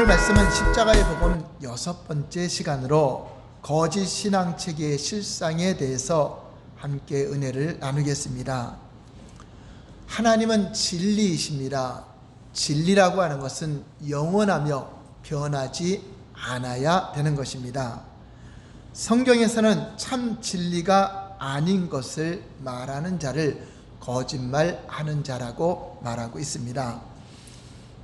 오늘 말씀은 십자가의 복음 6번째 시간으로 거짓 신앙 체계의 실상에 대해서 함께 은혜를 나누겠습니다. 하나님은 진리이십니다. 진리라고 하는 것은 영원하며 변하지 않아야 되는 것입니다. 성경에서는 참 진리가 아닌 것을 말하는 자를 거짓말하는 자라고 말하고 있습니다.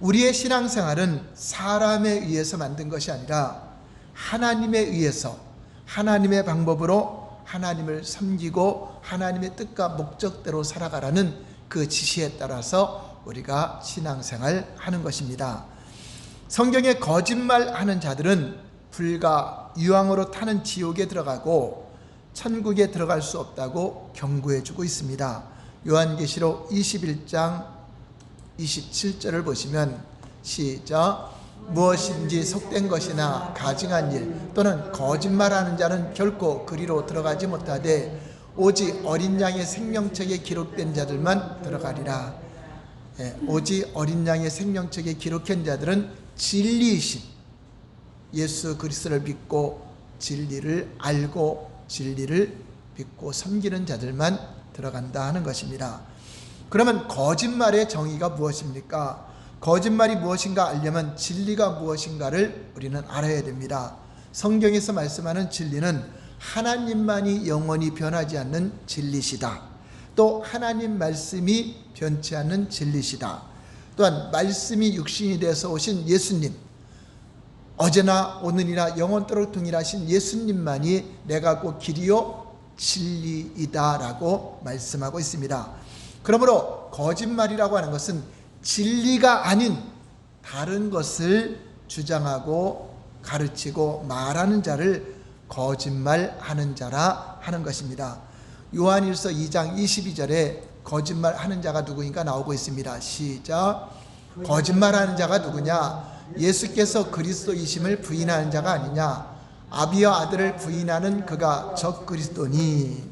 우리의 신앙생활은 사람에 의해서 만든 것이 아니라 하나님에 의해서 하나님의 방법으로 하나님을 섬기고 하나님의 뜻과 목적대로 살아가라는 그 지시에 따라서 우리가 신앙생활 하는 것입니다. 성경에 거짓말하는 자들은 불과 유황으로 타는 지옥에 들어가고 천국에 들어갈 수 없다고 경고해 주고 있습니다. 요한계시록 21장 27절을 보시면 시작. 무엇인지 속된 것이나 가증한 일 또는 거짓말하는 자는 결코 그리로 들어가지 못하되 오직 어린 양의 생명책에 기록된 자들만 들어가리라. 오직 어린 양의 생명책에 기록한 자들은 진리이신 예수 그리스도를 믿고 진리를 알고 진리를 믿고 섬기는 자들만 들어간다 하는 것입니다. 그러면 거짓말의 정의가 무엇입니까? 거짓말이 무엇인가 알려면 진리가 무엇인가를 우리는 알아야 됩니다. 성경에서 말씀하는 진리는 하나님만이 영원히 변하지 않는 진리시다. 또 하나님 말씀이 변치 않는 진리시다. 또한 말씀이 육신이 되어서 오신 예수님, 어제나 오늘이나 영원토록 동일하신 예수님만이 내가 곧 길이요 진리이다라고 말씀하고 있습니다. 그러므로 거짓말이라고 하는 것은 진리가 아닌 다른 것을 주장하고 가르치고 말하는 자를 거짓말하는 자라 하는 것입니다. 요한일서 2장 22절에 거짓말하는 자가 누구인가 나오고 있습니다. 시작. 거짓말하는 자가 누구냐? 예수께서 그리스도이심을 부인하는 자가 아니냐? 아비와 아들을 부인하는 그가 적그리스도니.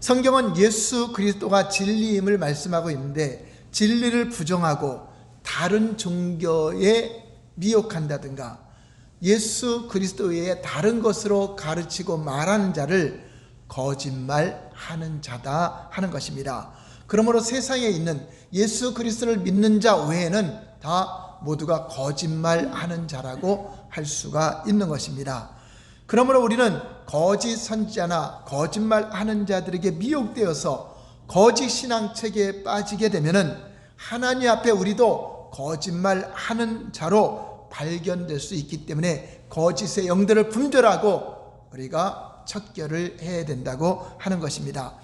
성경은 예수 그리스도가 진리임을 말씀하고 있는데 진리를 부정하고 다른 종교에 미혹한다든가 예수 그리스도 외에 다른 것으로 가르치고 말하는 자를 거짓말하는 자다 하는 것입니다. 그러므로 세상에 있는 예수 그리스도를 믿는 자 외에는 다 모두가 거짓말하는 자라고 할 수가 있는 것입니다. 그러므로 우리는 거짓 선지자나 거짓말하는 자들에게 미혹되어서 거짓 신앙 체계에 빠지게 되면은 하나님 앞에 우리도 거짓말하는 자로 발견될 수 있기 때문에 거짓의 영들을 분별하고 우리가 척결을 해야 된다고 하는 것입니다.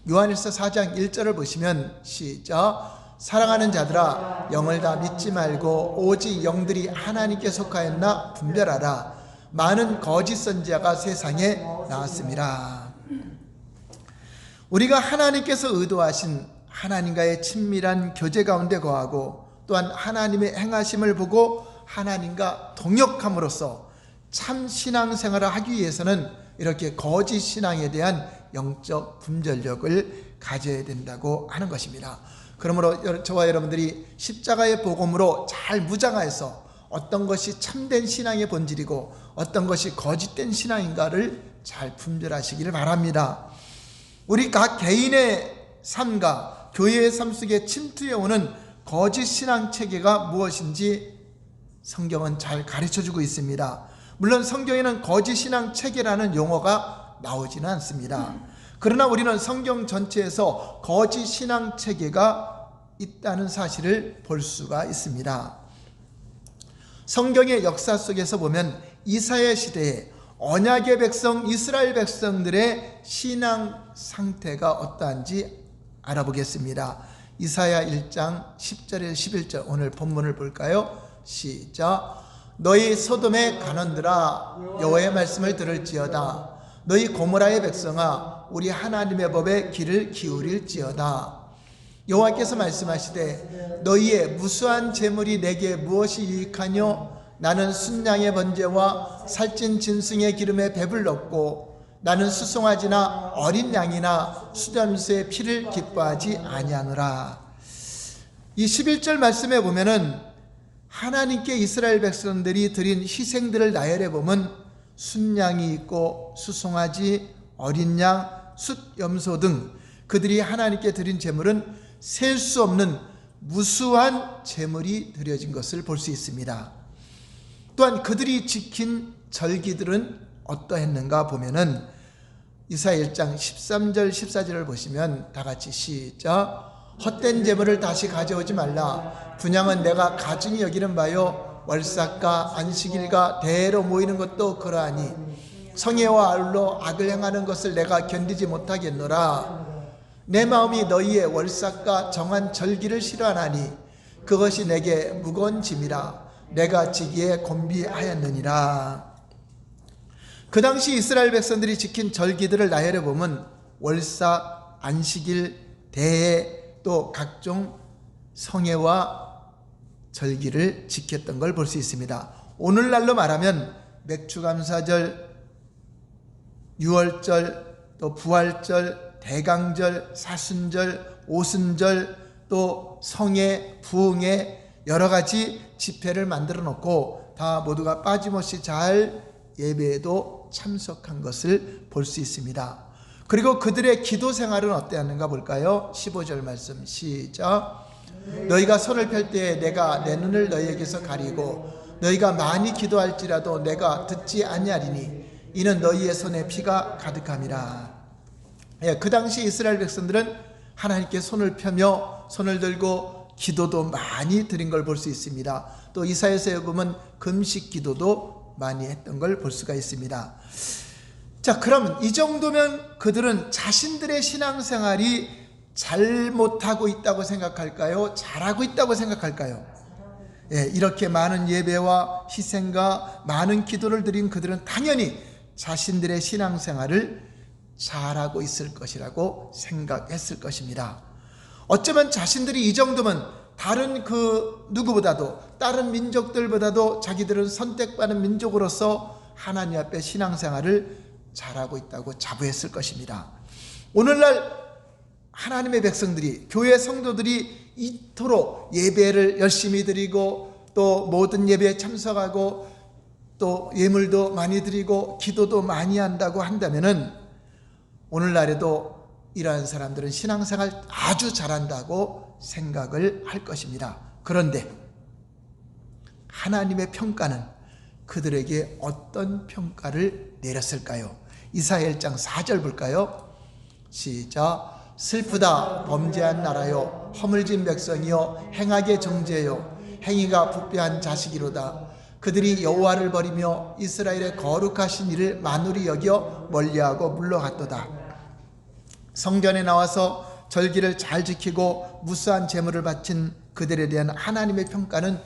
요한일서 4장 1절을 보시면 시작. 사랑하는 자들아 영을 다 믿지 말고 오직 영들이 하나님께 속하였나 분별하라. 많은 거짓 선지자가 세상에 나왔습니다. 우리가 하나님께서 의도하신 하나님과의 친밀한 교제 가운데 거하고 또한 하나님의 행하심을 보고 하나님과 동역함으로써 참 신앙생활을 하기 위해서는 이렇게 거짓 신앙에 대한 영적 분별력을 가져야 된다고 하는 것입니다. 그러므로 저와 여러분들이 십자가의 복음으로 잘 무장해서 어떤 것이 참된 신앙의 본질이고 어떤 것이 거짓된 신앙인가를 잘 분별하시기를 바랍니다. 우리 각 개인의 삶과 교회의 삶 속에 침투해오는 거짓 신앙 체계가 무엇인지 성경은 잘 가르쳐주고 있습니다. 물론 성경에는 거짓 신앙 체계라는 용어가 나오지는 않습니다. 그러나 우리는 성경 전체에서 거짓 신앙 체계가 있다는 사실을 볼 수가 있습니다. 성경의 역사 속에서 보면 이사야 시대에 언약의 백성 이스라엘 백성들의 신앙 상태가 어떠한지 알아보겠습니다. 이사야 1장 10절에서 11절 오늘 본문을 볼까요? 시작. 너희 소돔의 간원들아 여호와의 말씀을 들을지어다. 너희 고모라의 백성아 우리 하나님의 법에 귀를 기울일지어다. 여호와께서 말씀하시되 너희의 무수한 재물이 내게 무엇이 유익하뇨? 나는 순양의 번제와 살찐 짐승의 기름에 배불렀고 나는 수송아지나 어린 양이나 수염소의 피를 기뻐하지 아니하노라. 이 11절 말씀에 보면은 하나님께 이스라엘 백성들이 드린 희생들을 나열해 보면 순양이 있고 수송아지, 어린 양, 숫염소 등 그들이 하나님께 드린 제물은 셀 수 없는 무수한 제물이 드려진 것을 볼 수 있습니다. 또한 그들이 지킨 절기들은 어떠했는가 보면은 이사야 1장 13절 14절을 보시면 다 같이 시작. 헛된 제물을 다시 가져오지 말라. 분향은 내가 가증히 여기는 바요 월삭과 안식일과 대회로 모이는 것도 그러하니 성회와 아울러 악을 행하는 것을 내가 견디지 못하겠노라. 내 마음이 너희의 월삭과 정한 절기를 싫어하나니 그것이 내게 무거운 짐이라. 내가 지기에 곤비하였느니라. 그 당시 이스라엘 백성들이 지킨 절기들을 나열해 보면 월삭, 안식일, 대회, 또 각종 성회와 절기를 지켰던 걸 볼 수 있습니다. 오늘날로 말하면 맥추감사절, 유월절, 또 부활절, 대강절, 사순절, 오순절, 또 성회, 부흥회 여러 가지 집회를 만들어 놓고 다 모두가 빠짐없이 잘 예배에도 참석한 것을 볼 수 있습니다. 그리고 그들의 기도 생활은 어땠는가 볼까요? 15절 말씀 시작. 너희가 손을 펼 때에 내가 내 눈을 너희에게서 가리고 너희가 많이 기도할지라도 내가 듣지 아니하리니 이는 너희의 손에 피가 가득함이라. 그 당시 이스라엘 백성들은 하나님께 손을 펴며 손을 들고 기도도 많이 드린 걸 볼 수 있습니다. 또 이사야서에 보면 금식 기도도 많이 했던 걸 볼 수가 있습니다. 자, 그러면 이 정도면 그들은 자신들의 신앙생활이 잘못하고 있다고 생각할까요? 잘하고 있다고 생각할까요? 이렇게 많은 예배와 희생과 많은 기도를 드린 그들은 당연히 자신들의 신앙생활을 잘하고 있을 것이라고 생각했을 것입니다. 어쩌면 자신들이 이 정도면 다른 그 누구보다도 다른 민족들보다도 자기들은 선택받은 민족으로서 하나님 앞에 신앙생활을 잘하고 있다고 자부했을 것입니다. 오늘날 하나님의 백성들이, 교회 성도들이 이토록 예배를 열심히 드리고 또 모든 예배에 참석하고 또 예물도 많이 드리고 기도도 많이 한다고 한다면은 오늘날에도 이러한 사람들은 신앙생활 아주 잘한다고 생각을 할 것입니다. 그런데 하나님의 평가는 그들에게 어떤 평가를 내렸을까요? 이사야 1장 4절 볼까요? 시작. 슬프다 범죄한 나라요 허물진 백성이요 행하게 정죄요 행위가 부패한 자식이로다. 그들이 여호와를 버리며 이스라엘의 거룩하신 이를 만울이 여겨 멀리하고 물러갔도다. 성전에 나와서 절기를 잘 지키고 무수한 제물을 바친 그들에 대한 하나님의 평가는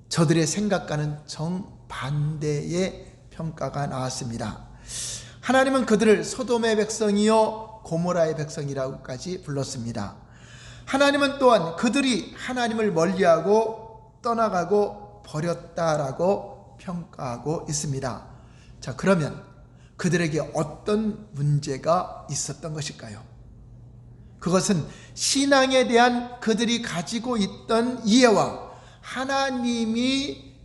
저들의 생각과는 정반대의 평가가 나왔습니다. 하나님은 그들을 소돔의 백성이요 고모라의 백성이라고까지 불렀습니다. 하나님은 또한 그들이 하나님을 멀리하고 떠나가고 버렸다라고 평가하고 있습니다. 자, 그러면 그들에게 어떤 문제가 있었던 것일까요? 그것은 신앙에 대한 그들이 가지고 있던 이해와 하나님이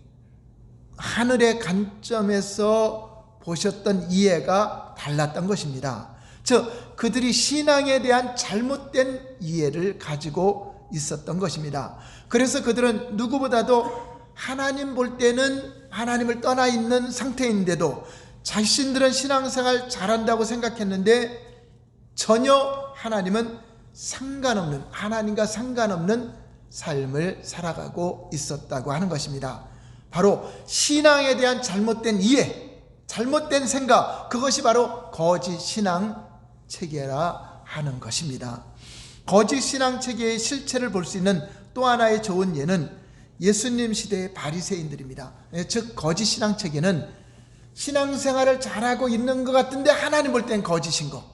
하늘의 관점에서 보셨던 이해가 달랐던 것입니다. 즉 그들이 신앙에 대한 잘못된 이해를 가지고 있었던 것입니다. 그래서 그들은 누구보다도 하나님 볼 때는 하나님을 떠나 있는 상태인데도 자신들은 신앙생활 잘한다고 생각했는데 전혀 하나님과 상관없는 삶을 살아가고 있었다고 하는 것입니다. 바로 신앙에 대한 잘못된 이해, 잘못된 생각, 그것이 바로 거짓 신앙 체계라 하는 것입니다. 거짓 신앙 체계의 실체를 볼 수 있는 또 하나의 좋은 예는 예수님 시대의 바리새인들입니다. 즉 거짓 신앙 체계는 신앙생활을 잘하고 있는 것 같은데 하나님 볼 땐 거짓인 거.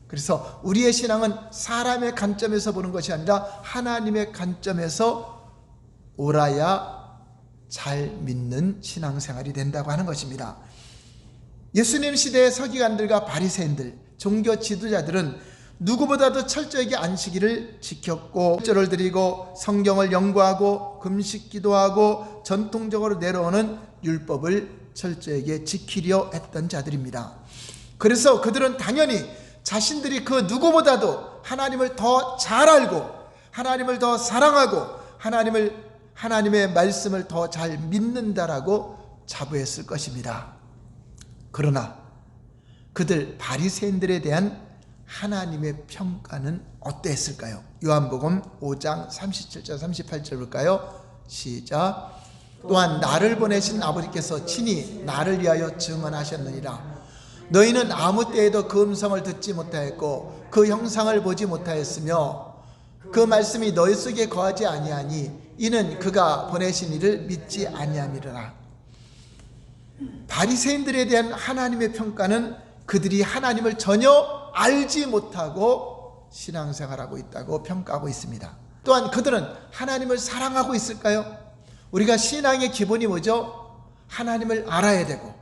그래서 우리의 신앙은 사람의 관점에서 보는 것이 아니라 하나님의 관점에서 옳아야 잘 믿는 신앙생활이 된다고 하는 것입니다. 예수님 시대의 서기관들과 바리새인들, 종교 지도자들은 누구보다도 철저하게 안식일을 지켰고 절을 드리고 성경을 연구하고 금식 기도하고 전통적으로 내려오는 율법을 철저하게 지키려 했던 자들입니다. 그래서 그들은 당연히 자신들이 그 누구보다도 하나님을 더 잘 알고 하나님을 더 사랑하고 하나님의 말씀을 더 잘 믿는다라고 자부했을 것입니다. 그러나 그들 바리새인들에 대한 하나님의 평가는 어땠을까요? 요한복음 5장 37절 38절 볼까요? 시작. 또한 나를 보내신 아버지께서 친히 나를 위하여 증언하셨느니라. 너희는 아무 때에도 그 음성을 듣지 못하였고 그 형상을 보지 못하였으며 그 말씀이 너희 속에 거하지 아니하니 이는 그가 보내신 이를 믿지 아니함이라. 바리새인들에 대한 하나님의 평가는 그들이 하나님을 전혀 알지 못하고 신앙생활하고 있다고 평가하고 있습니다. 또한 그들은 하나님을 사랑하고 있을까요? 우리가 신앙의 기본이 뭐죠? 하나님을 알아야 되고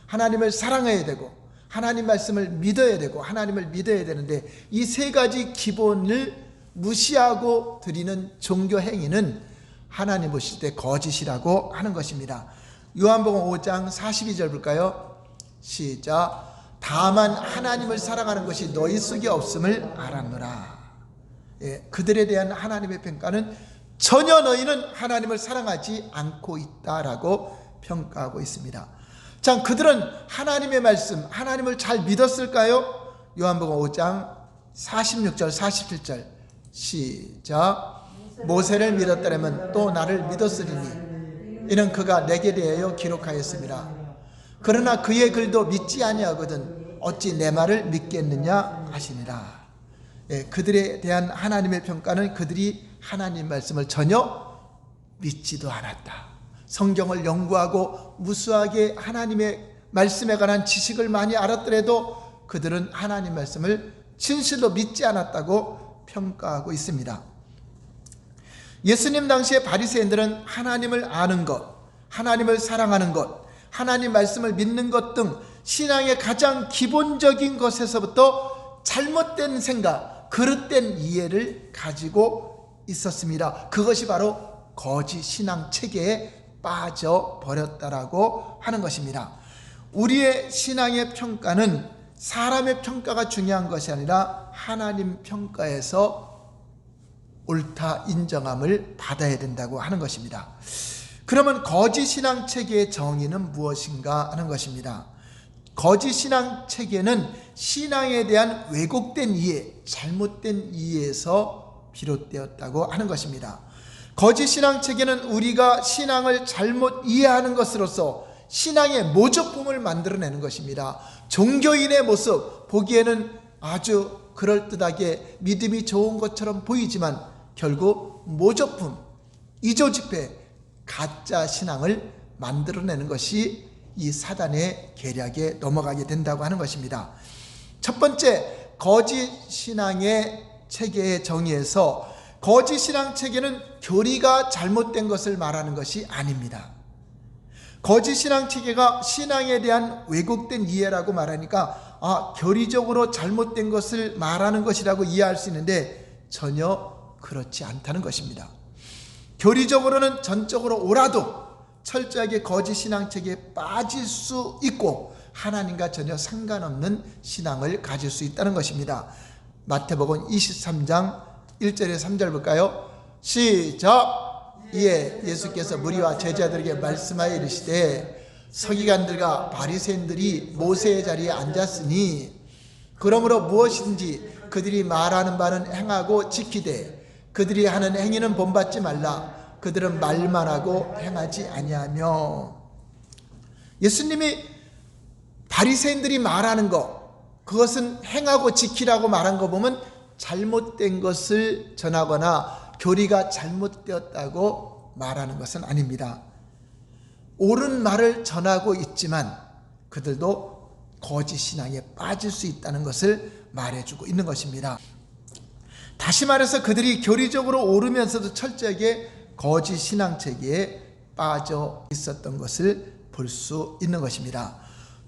하나님을 사랑해야 되고 하나님 말씀을 믿어야 되고 하나님을 믿어야 되는데 이 세 가지 기본을 무시하고 드리는 종교 행위는 하나님 보실 때 거짓이라고 하는 것입니다. 요한복음 5장 42절 볼까요? 시작. 다만 하나님을 사랑하는 것이 너희 속에 없음을 알았노라. 그들에 대한 하나님의 평가는 전혀 너희는 하나님을 사랑하지 않고 있다라고 평가하고 있습니다. 자, 그들은 하나님의 말씀, 하나님을 잘 믿었을까요? 요한복음 5장 46절 47절 시작. 모세를 믿었더라면 또 나를 믿었으리니 이는 그가 내게 대하여 기록하였습니다. 그러나 그의 글도 믿지 아니하거든 어찌 내 말을 믿겠느냐 하시니라. 그들에 대한 하나님의 평가는 그들이 하나님 말씀을 전혀 믿지도 않았다. 성경을 연구하고 무수하게 하나님의 말씀에 관한 지식을 많이 알았더라도 그들은 하나님 말씀을 진실로 믿지 않았다고 평가하고 있습니다. 예수님 당시의 바리새인들은 하나님을 아는 것, 하나님을 사랑하는 것, 하나님 말씀을 믿는 것 등 신앙의 가장 기본적인 것에서부터 잘못된 생각, 그릇된 이해를 가지고 있었습니다. 그것이 바로 거짓 신앙 체계에 빠져버렸다라고 하는 것입니다. 우리의 신앙의 평가는 사람의 평가가 중요한 것이 아니라 하나님 평가에서 옳다 인정함을 받아야 된다고 하는 것입니다. 그러면 거짓 신앙 체계의 정의는 무엇인가 하는 것입니다. 거짓 신앙 체계는 신앙에 대한 왜곡된 이해, 잘못된 이해에서 비롯되었다고 하는 것입니다. 거짓 신앙 체계는 우리가 신앙을 잘못 이해하는 것으로서 신앙의 모조품을 만들어내는 것입니다. 종교인의 모습, 보기에는 아주 그럴듯하게 믿음이 좋은 것처럼 보이지만 결국 모조품, 이조직배, 가짜 신앙을 만들어내는 것이 이 사단의 계략에 넘어가게 된다고 하는 것입니다. 첫 번째, 거짓 신앙의 체계의 정의에서 거짓 신앙 체계는 교리가 잘못된 것을 말하는 것이 아닙니다. 거짓 신앙 체계가 신앙에 대한 왜곡된 이해라고 말하니까 교리적으로 잘못된 것을 말하는 것이라고 이해할 수 있는데 전혀 그렇지 않다는 것입니다. 교리적으로는 전적으로 옳아도 철저하게 거짓 신앙 체계에 빠질 수 있고 하나님과 전혀 상관없는 신앙을 가질 수 있다는 것입니다. 마태복음 23장 1절에 3절 볼까요? 시작. 이에 예수께서 무리와 제자들에게 말씀하여 이르시되 서기관들과 바리새인들이 모세의 자리에 앉았으니 그러므로 무엇인지 그들이 말하는 바는 행하고 지키되 그들이 하는 행위는 본받지 말라. 그들은 말만 하고 행하지 아니하며. 예수님이 바리새인들이 말하는 것, 그것은 행하고 지키라고 말한 거 보면 잘못된 것을 전하거나 교리가 잘못되었다고 말하는 것은 아닙니다. 옳은 말을 전하고 있지만 그들도 거짓 신앙에 빠질 수 있다는 것을 말해주고 있는 것입니다. 다시 말해서 그들이 교리적으로 옳으면서도 철저하게 거짓 신앙 체계에 빠져 있었던 것을 볼 수 있는 것입니다.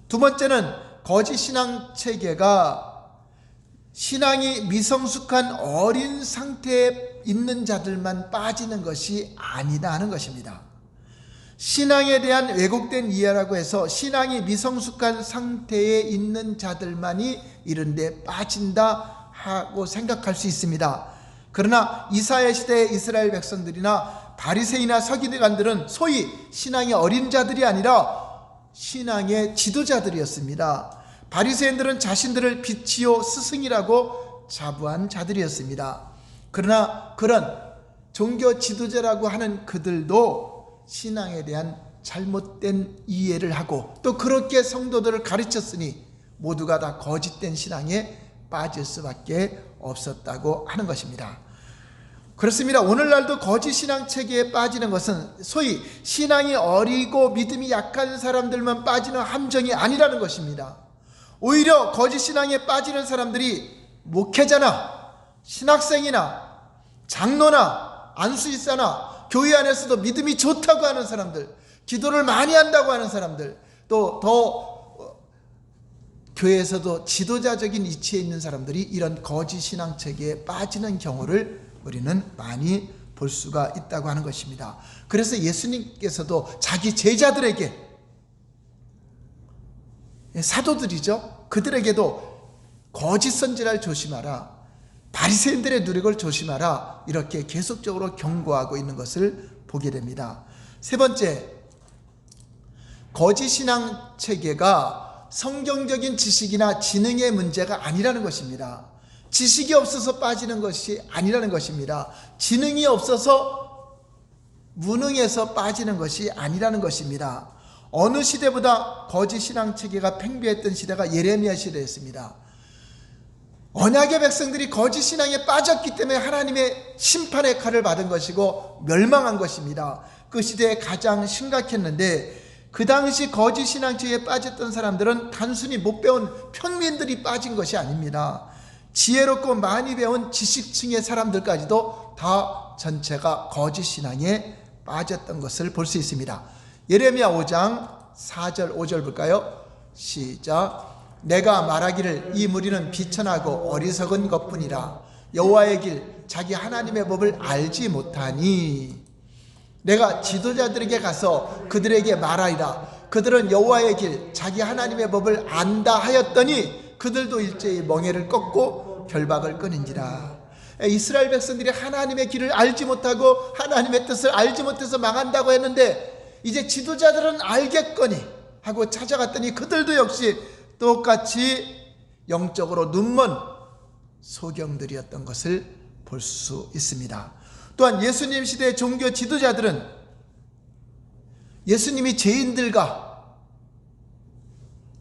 두 번째는 거짓 신앙 체계가 신앙이 미성숙한 어린 상태에 있는 자들만 빠지는 것이 아니다 하는 것입니다. 신앙에 대한 왜곡된 이해라고 해서 신앙이 미성숙한 상태에 있는 자들만이 이런 데 빠진다 하고 생각할 수 있습니다. 그러나 이사야 시대의 이스라엘 백성들이나 바리새이나 서기관들은 소위 신앙이 어린 자들이 아니라 신앙의 지도자들이었습니다. 바리새인들은 자신들을 빛이요 스승이라고 자부한 자들이었습니다. 그러나 그런 종교 지도자라고 하는 그들도 신앙에 대한 잘못된 이해를 하고 또 그렇게 성도들을 가르쳤으니 모두가 다 거짓된 신앙에 빠질 수밖에 없었다고 하는 것입니다. 그렇습니다. 오늘날도 거짓 신앙 체계에 빠지는 것은 소위 신앙이 어리고 믿음이 약한 사람들만 빠지는 함정이 아니라는 것입니다. 오히려 거짓 신앙에 빠지는 사람들이 목회자나 신학생이나 장로나 안수일사나 교회 안에서도 믿음이 좋다고 하는 사람들, 기도를 많이 한다고 하는 사람들, 또 더 교회에서도 지도자적인 위치에 있는 사람들이 이런 거짓 신앙 체계에 빠지는 경우를 우리는 많이 볼 수가 있다고 하는 것입니다. 그래서 예수님께서도 자기 제자들에게, 사도들이죠, 그들에게도 거짓 선지자를 조심하라, 바리새인들의 누력을 조심하라, 이렇게 계속적으로 경고하고 있는 것을 보게 됩니다. 세 번째, 거짓 신앙 체계가 성경적인 지식이나 지능의 문제가 아니라는 것입니다. 지식이 없어서 빠지는 것이 아니라는 것입니다. 지능이 없어서 무능해서 빠지는 것이 아니라는 것입니다. 어느 시대보다 거짓 신앙 체계가 팽배했던 시대가 예레미야 시대였습니다. 언약의 백성들이 거짓 신앙에 빠졌기 때문에 하나님의 심판의 칼을 받은 것이고 멸망한 것입니다. 그 시대에 가장 심각했는데, 그 당시 거짓 신앙 체계에 빠졌던 사람들은 단순히 못 배운 평민들이 빠진 것이 아닙니다. 지혜롭고 많이 배운 지식층의 사람들까지도 다 전체가 거짓 신앙에 빠졌던 것을 볼 수 있습니다. 예레미야 5장 4절 5절 볼까요? 시작. 내가 말하기를 이 무리는 비천하고 어리석은 것뿐이라. 여호와의 길 자기 하나님의 법을 알지 못하니 내가 지도자들에게 가서 그들에게 말하리라. 그들은 여호와의 길 자기 하나님의 법을 안다 하였더니 그들도 일제히 멍에를 꺾고 결박을 끊은지라. 이스라엘 백성들이 하나님의 길을 알지 못하고 하나님의 뜻을 알지 못해서 망한다고 했는데, 이제 지도자들은 알겠거니 하고 찾아갔더니 그들도 역시 똑같이 영적으로 눈먼 소경들이었던 것을 볼 수 있습니다. 또한 예수님 시대의 종교 지도자들은 예수님이 죄인들과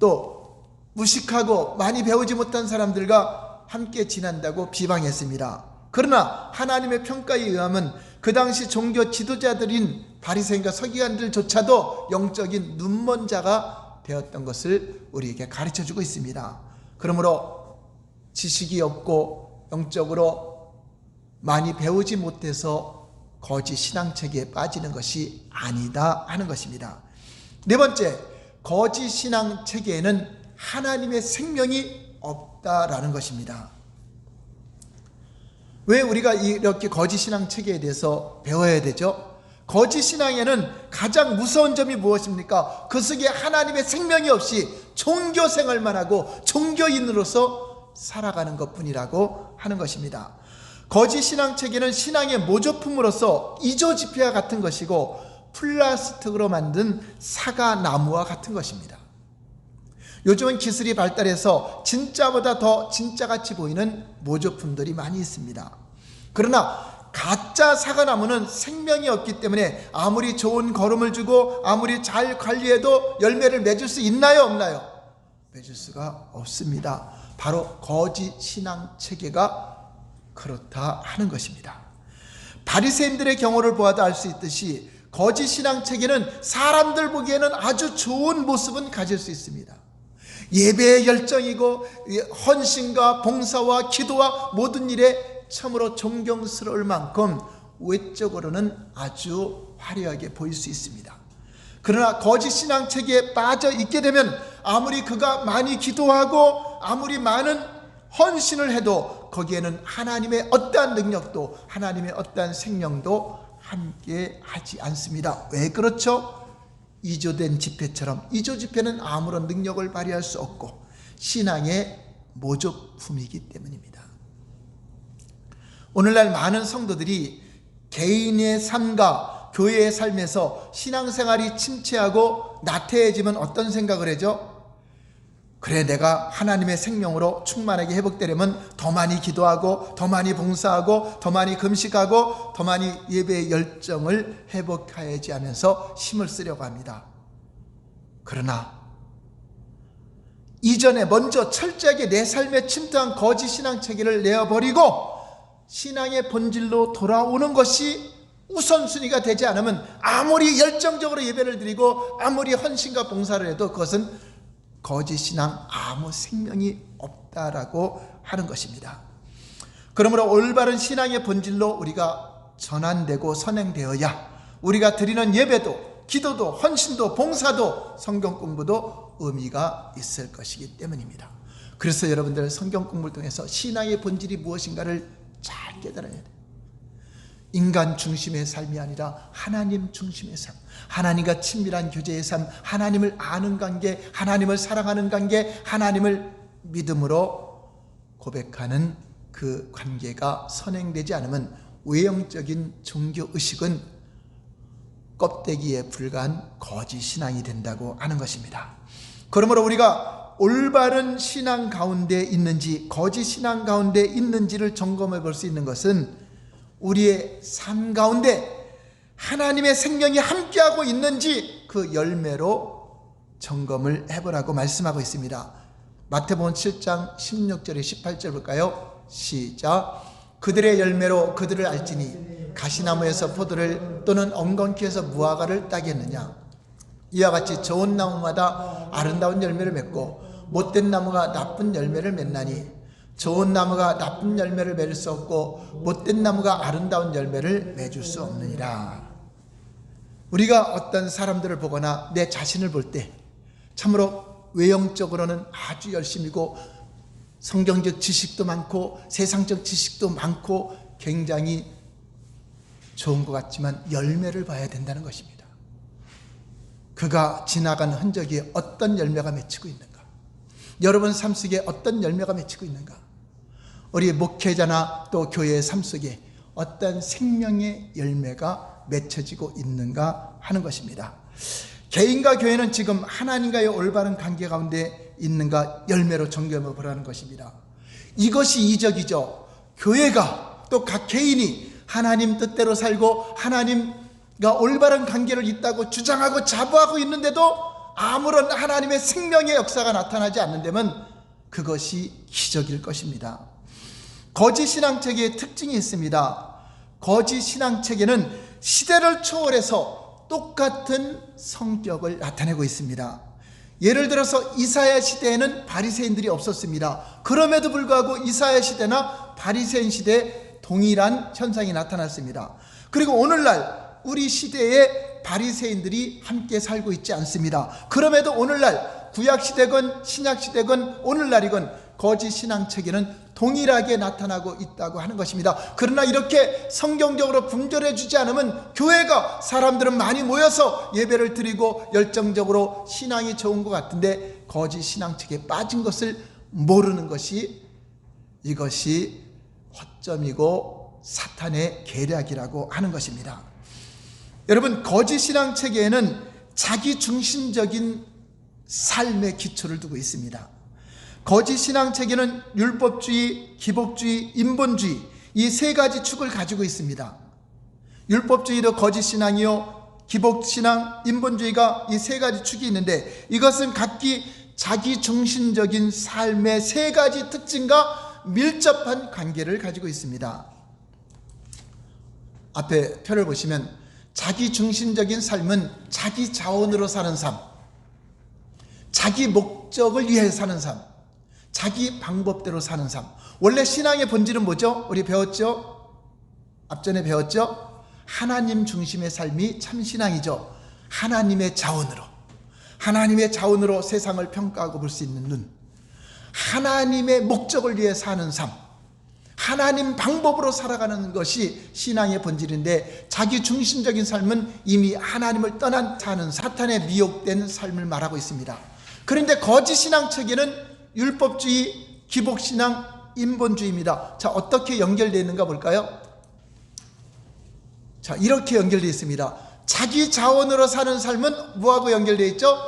또 무식하고 많이 배우지 못한 사람들과 함께 지낸다고 비방했습니다. 그러나 하나님의 평가에 의하면 그 당시 종교 지도자들인 바리새인과 서기관들조차도 영적인 눈먼 자가 되었던 것을 우리에게 가르쳐주고 있습니다. 그러므로 지식이 없고 영적으로 많이 배우지 못해서 거짓 신앙체계에 빠지는 것이 아니다 하는 것입니다. 네 번째, 거짓 신앙체계에는 하나님의 생명이 없다라는 것입니다. 왜 우리가 이렇게 거짓 신앙 체계에 대해서 배워야 되죠? 거짓 신앙에는 가장 무서운 점이 무엇입니까? 그 속에 하나님의 생명이 없이 종교 생활만 하고 종교인으로서 살아가는 것뿐이라고 하는 것입니다. 거짓 신앙 체계는 신앙의 모조품으로서 이조지폐와 같은 것이고 플라스틱으로 만든 사과나무와 같은 것입니다. 요즘은 기술이 발달해서 진짜보다 더 진짜같이 보이는 모조품들이 많이 있습니다. 그러나 가짜 사과나무는 생명이 없기 때문에 아무리 좋은 거름을 주고 아무리 잘 관리해도 열매를 맺을 수 있나요, 없나요? 맺을 수가 없습니다. 바로 거짓 신앙 체계가 그렇다 하는 것입니다. 바리새인들의 경우를 보아도 알 수 있듯이 거짓 신앙 체계는 사람들 보기에는 아주 좋은 모습은 가질 수 있습니다. 예배의 열정이고 헌신과 봉사와 기도와 모든 일에 참으로 존경스러울 만큼 외적으로는 아주 화려하게 보일 수 있습니다. 그러나 거짓 신앙 체계에 빠져 있게 되면 아무리 그가 많이 기도하고 아무리 많은 헌신을 해도 거기에는 하나님의 어떠한 능력도 하나님의 어떠한 생명도 함께 하지 않습니다. 왜 그렇죠? 이조된 지폐처럼 이조 지폐는 아무런 능력을 발휘할 수 없고 신앙의 모조품이기 때문입니다. 오늘날 많은 성도들이 개인의 삶과 교회의 삶에서 신앙생활이 침체하고 나태해지면 어떤 생각을 하죠? 그래, 내가 하나님의 생명으로 충만하게 회복되려면 더 많이 기도하고 더 많이 봉사하고 더 많이 금식하고 더 많이 예배의 열정을 회복해야지 하면서 힘을 쓰려고 합니다. 그러나 이전에 먼저 철저하게 내 삶에 침투한 거짓 신앙 체계를 내어버리고 신앙의 본질로 돌아오는 것이 우선순위가 되지 않으면 아무리 열정적으로 예배를 드리고 아무리 헌신과 봉사를 해도 그것은 거짓 신앙, 아무 생명이 없다라고 하는 것입니다. 그러므로 올바른 신앙의 본질로 우리가 전환되고 선행되어야 우리가 드리는 예배도 기도도 헌신도 봉사도 성경 공부도 의미가 있을 것이기 때문입니다. 그래서 여러분들 성경 공부를 통해서 신앙의 본질이 무엇인가를 잘 깨달아야 돼요. 인간 중심의 삶이 아니라 하나님 중심의 삶, 하나님과 친밀한 교제의 삶, 하나님을 아는 관계, 하나님을 사랑하는 관계, 하나님을 믿음으로 고백하는 그 관계가 선행되지 않으면 외형적인 종교의식은 껍데기에 불과한 거짓 신앙이 된다고 하는 것입니다. 그러므로 우리가 올바른 신앙 가운데 있는지 거짓 신앙 가운데 있는지를 점검해 볼 수 있는 것은 우리의 삶 가운데 하나님의 생명이 함께하고 있는지 그 열매로 점검을 해보라고 말씀하고 있습니다. 마태복음 7장 16절에 18절 볼까요? 시작. 그들의 열매로 그들을 알지니 가시나무에서 포도를 또는 엉겅퀴에서 무화과를 따겠느냐. 이와 같이 좋은 나무마다 아름다운 열매를 맺고 못된 나무가 나쁜 열매를 맺나니 좋은 나무가 나쁜 열매를 맺을 수 없고 못된 나무가 아름다운 열매를 맺을 수 없느니라. 우리가 어떤 사람들을 보거나 내 자신을 볼 때 참으로 외형적으로는 아주 열심이고 성경적 지식도 많고 세상적 지식도 많고 굉장히 좋은 것 같지만 열매를 봐야 된다는 것입니다. 그가 지나간 흔적이 어떤 열매가 맺히고 있는가? 여러분 삶 속에 어떤 열매가 맺히고 있는가? 우리 목회자나 또 교회의 삶 속에 어떤 생명의 열매가 맺혀지고 있는가 하는 것입니다. 개인과 교회는 지금 하나님과의 올바른 관계 가운데 있는가 열매로 점검해 보라는 것입니다. 이것이 이적이죠. 교회가 또 각 개인이 하나님 뜻대로 살고 하나님과 올바른 관계를 있다고 주장하고 자부하고 있는데도 아무런 하나님의 생명의 역사가 나타나지 않는다면 그것이 기적일 것입니다. 거짓 신앙체계의 특징이 있습니다. 거짓 신앙체계는 시대를 초월해서 똑같은 성격을 나타내고 있습니다. 예를 들어서 이사야 시대에는 바리새인들이 없었습니다. 그럼에도 불구하고 이사야 시대나 바리새인 시대에 동일한 현상이 나타났습니다. 그리고 오늘날 우리 시대에 바리새인들이 함께 살고 있지 않습니다. 그럼에도 오늘날 구약시대건 신약시대건 오늘날이건 거짓 신앙체계는 동일하게 나타나고 있다고 하는 것입니다. 그러나 이렇게 성경적으로 분별해 주지 않으면 교회가 사람들은 많이 모여서 예배를 드리고 열정적으로 신앙이 좋은 것 같은데 거짓 신앙체계에 빠진 것을 모르는 것이 이것이 허점이고 사탄의 계략이라고 하는 것입니다. 여러분, 거짓 신앙체계에는 자기 중심적인 삶의 기초를 두고 있습니다. 거짓 신앙체계는 율법주의, 기복주의, 인본주의 이 세 가지 축을 가지고 있습니다. 율법주의도 거짓 신앙이요, 기복신앙, 인본주의가 이 세 가지 축이 있는데 이것은 각기 자기 중심적인 삶의 세 가지 특징과 밀접한 관계를 가지고 있습니다. 앞에 표를 보시면 자기 중심적인 삶은 자기 자원으로 사는 삶, 자기 목적을 위해 사는 삶, 자기 방법대로 사는 삶. 원래 신앙의 본질은 뭐죠? 우리 배웠죠? 앞전에 배웠죠? 하나님 중심의 삶이 참 신앙이죠. 하나님의 자원으로 세상을 평가하고 볼 수 있는 눈, 하나님의 목적을 위해 사는 삶, 하나님 방법으로 살아가는 것이 신앙의 본질인데, 자기 중심적인 삶은 이미 하나님을 떠난 사는 사탄에 미혹된 삶을 말하고 있습니다. 그런데 거짓 신앙 체계는 율법주의, 기복신앙, 인본주의입니다. 자, 어떻게 연결되어 있는가 볼까요? 자, 이렇게 연결되어 있습니다. 자기 자원으로 사는 삶은 뭐하고 연결되어 있죠?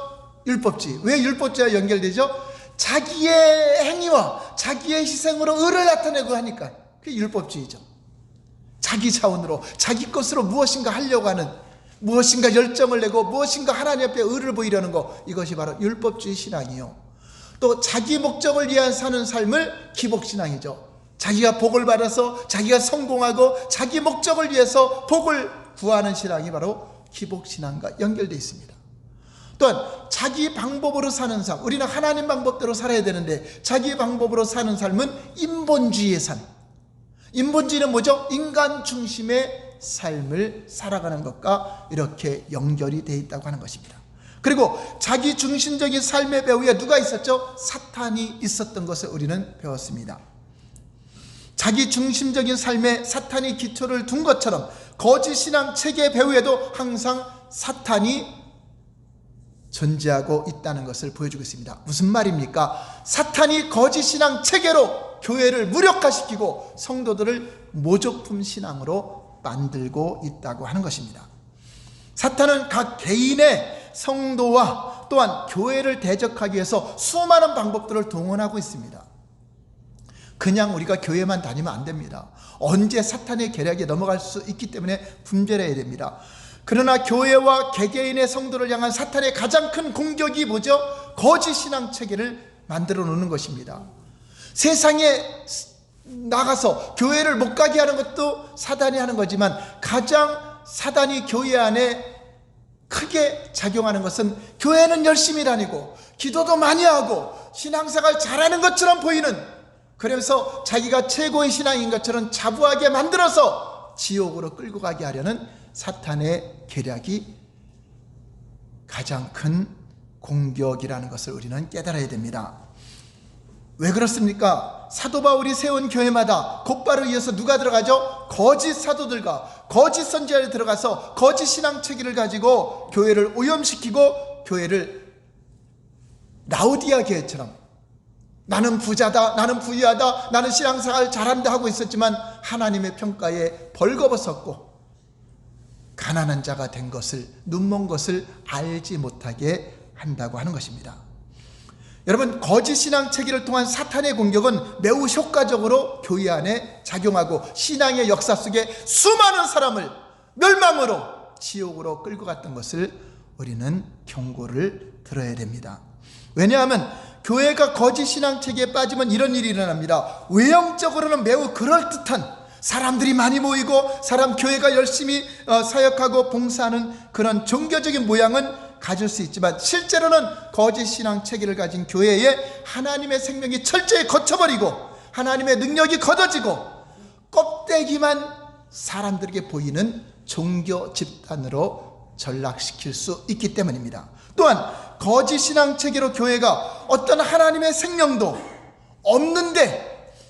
율법주의. 왜 율법주의와 연결되죠? 자기의 행위와 자기의 희생으로 의를 나타내고 하니까 그게 율법주의죠. 자기 자원으로, 자기 것으로 무엇인가 하려고 하는, 무엇인가 열정을 내고 무엇인가 하나님 앞에 의를 보이려는 것, 이것이 바로 율법주의 신앙이요. 또 자기 목적을 위한 사는 삶을 기복신앙이죠. 자기가 복을 받아서 자기가 성공하고 자기 목적을 위해서 복을 구하는 신앙이 바로 기복신앙과 연결되어 있습니다. 또한 자기 방법으로 사는 삶, 우리는 하나님 방법대로 살아야 되는데 자기 방법으로 사는 삶은 인본주의의 삶. 인본주의는 뭐죠? 인간 중심의 삶을 살아가는 것과 이렇게 연결이 되어 있다고 하는 것입니다. 그리고 자기 중심적인 삶의 배후에 누가 있었죠? 사탄이 있었던 것을 우리는 배웠습니다. 자기 중심적인 삶에 사탄이 기초를 둔 것처럼 거짓 신앙 체계 배후에도 항상 사탄이 존재하고 있다는 것을 보여주고 있습니다. 무슨 말입니까? 사탄이 거짓 신앙 체계로 교회를 무력화시키고 성도들을 모조품 신앙으로 만들고 있다고 하는 것입니다. 사탄은 각 개인의 성도와 또한 교회를 대적하기 위해서 수많은 방법들을 동원하고 있습니다. 그냥 우리가 교회만 다니면 안 됩니다. 언제 사탄의 계략에 넘어갈 수 있기 때문에 분별해야 됩니다. 그러나 교회와 개개인의 성도를 향한 사탄의 가장 큰 공격이 뭐죠? 거짓 신앙 체계를 만들어 놓는 것입니다. 세상에 나가서 교회를 못 가게 하는 것도 사단이 하는 거지만, 가장 사단이 교회 안에 크게 작용하는 것은 교회는 열심히 다니고 기도도 많이 하고 신앙생활 잘하는 것처럼 보이는, 그래서 자기가 최고의 신앙인 것처럼 자부하게 만들어서 지옥으로 끌고 가게 하려는 사탄의 계략이 가장 큰 공격이라는 것을 우리는 깨달아야 됩니다. 왜 그렇습니까? 사도 바울이 세운 교회마다 곧바로 이어서 누가 들어가죠? 거짓 사도들과 거짓 선지자들이 들어가서 거짓 신앙 체계를 가지고 교회를 오염시키고 교회를 라우디아 교회처럼 나는 부자다, 나는 부유하다, 나는 신앙생활 잘한다 하고 있었지만 하나님의 평가에 벌거벗었고 가난한 자가 된 것을, 눈먼 것을 알지 못하게 한다고 하는 것입니다. 여러분, 거짓 신앙 체계를 통한 사탄의 공격은 매우 효과적으로 교회 안에 작용하고 신앙의 역사 속에 수많은 사람을 멸망으로, 지옥으로 끌고 갔던 것을 우리는 경고를 들어야 됩니다. 왜냐하면 교회가 거짓 신앙 체계에 빠지면 이런 일이 일어납니다. 외형적으로는 매우 그럴듯한, 사람들이 많이 모이고 교회가 열심히 사역하고 봉사하는 그런 종교적인 모양은 가질 수 있지만, 실제로는 거짓 신앙 체계를 가진 교회에 하나님의 생명이 철저히 거쳐버리고 하나님의 능력이 걷어지고 껍데기만 사람들에게 보이는 종교 집단으로 전락시킬 수 있기 때문입니다. 또한 거짓 신앙 체계로 교회가 어떤 하나님의 생명도 없는데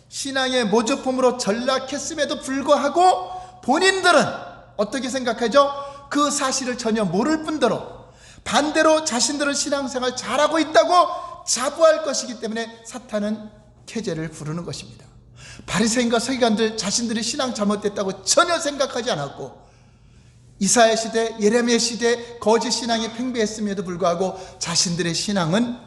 신앙의 모조품으로 전락했음에도 불구하고 본인들은 어떻게 생각하죠? 그 사실을 전혀 모를 뿐더러 반대로 자신들은 신앙생활 잘하고 있다고 자부할 것이기 때문에 사탄은 태제를 부르는 것입니다. 바리새인과 서기관들 자신들이 신앙 잘못됐다고 전혀 생각하지 않았고, 이사야 시대, 예레미야 시대 거짓 신앙이 팽배했음에도 불구하고 자신들의 신앙은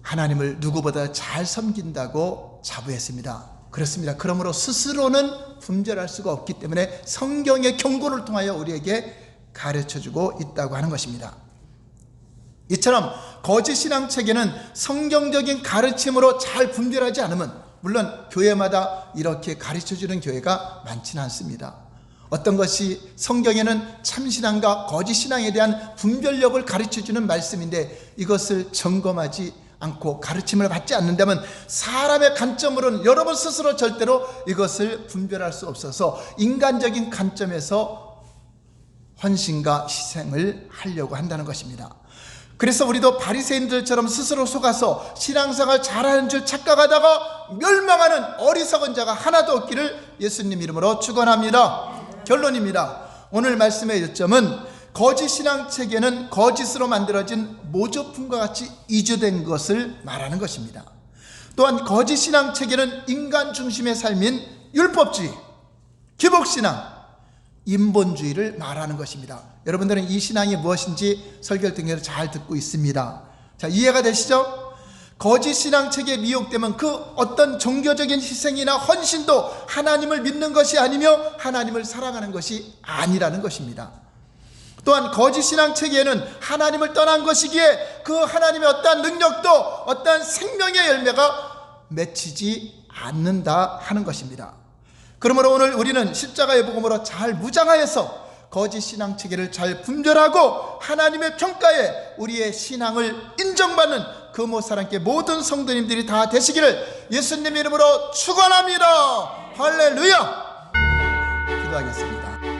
하나님을 누구보다 잘 섬긴다고 자부했습니다. 그렇습니다. 그러므로 스스로는 분별할 수가 없기 때문에 성경의 경고를 통하여 우리에게 가르쳐주고 있다고 하는 것입니다. 이처럼 거짓 신앙 체계는 성경적인 가르침으로 잘 분별하지 않으면, 물론 교회마다 이렇게 가르쳐주는 교회가 많지는 않습니다. 어떤 것이 성경에는 참신앙과 거짓신앙에 대한 분별력을 가르쳐주는 말씀인데 이것을 점검하지 않고 가르침을 받지 않는다면 사람의 관점으로는 여러분 스스로 절대로 이것을 분별할 수 없어서 인간적인 관점에서 헌신과 희생을 하려고 한다는 것입니다. 그래서 우리도 바리새인들처럼 스스로 속아서 신앙생활 잘하는 줄 착각하다가 멸망하는 어리석은 자가 하나도 없기를 예수님 이름으로 축원합니다. 결론입니다. 오늘 말씀의 요점은 거짓 신앙 체계는 거짓으로 만들어진 모조품과 같이 이주된 것을 말하는 것입니다. 또한 거짓 신앙 체계는 인간 중심의 삶인 율법주의, 기복신앙, 인본주의를 말하는 것입니다. 여러분들은 이 신앙이 무엇인지 설교 등에서 잘 듣고 있습니다. 자, 이해가 되시죠? 거짓 신앙 체계에 미혹되면 그 어떤 종교적인 희생이나 헌신도 하나님을 믿는 것이 아니며 하나님을 사랑하는 것이 아니라는 것입니다. 또한 거짓 신앙 체계에는 하나님을 떠난 것이기에 그 하나님의 어떠한 능력도 어떠한 생명의 열매가 맺히지 않는다 하는 것입니다. 그러므로 오늘 우리는 십자가의 복음으로 잘 무장하여서 거짓 신앙 체계를 잘 분별하고 하나님의 평가에 우리의 신앙을 인정받는 금오사랑교회 모든 성도님들이 다 되시기를 예수님 이름으로 축원합니다. 할렐루야. 기도하겠습니다.